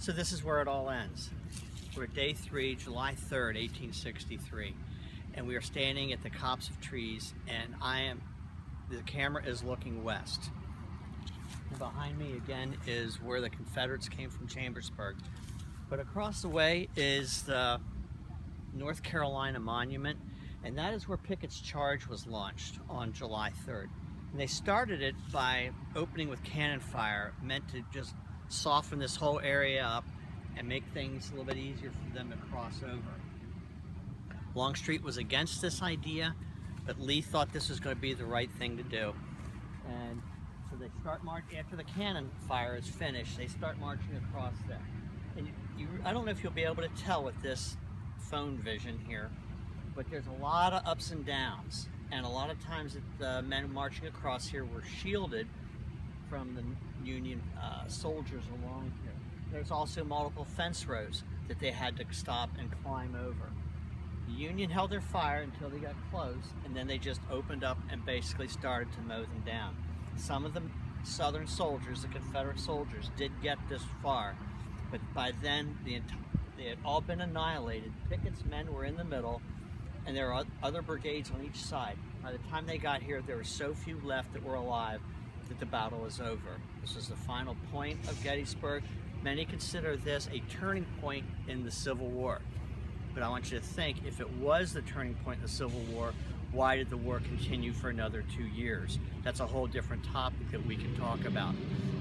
So this is where it all ends. We're day 3, July 3rd, 1863, and we are standing at the copse of trees, and the camera is looking west. And behind me again is where the Confederates came from, Chambersburg. But across the way is the North Carolina Monument, and that is where Picketts' charge was launched on July 3rd. And they started it by opening with cannon fire, meant to just soften this whole area up and make things a little bit easier for them to cross over. Longstreet was against this idea, but Lee thought this was going to be the right thing to do. And so they start marching, after the cannon fire is finished, they start marching across there. And I don't know if you'll be able to tell with this phone vision here, but there's a lot of ups and downs. And a lot of times the men marching across here were shielded from the Union soldiers along here. There's also multiple fence rows that they had to stop and climb over. The Union held their fire until they got close, and then they just opened up and basically started to mow them down. Some of the Southern soldiers, the Confederate soldiers, did get this far, but by then they had all been annihilated. Pickett's men were in the middle, and there were other brigades on each side. By the time they got here, there were so few left that were alive that the battle was over. This was the final point of Gettysburg. Many consider this a turning point in the Civil War. But I want you to think, if it was the turning point in the Civil War, why did the war continue for another 2 years? That's a whole different topic that we can talk about.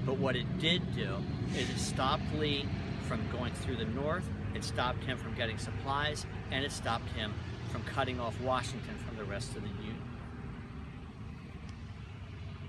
But what it did do is it stopped Lee from going through the north, it stopped him from getting supplies, and it stopped him from cutting off Washington from the rest of the Union.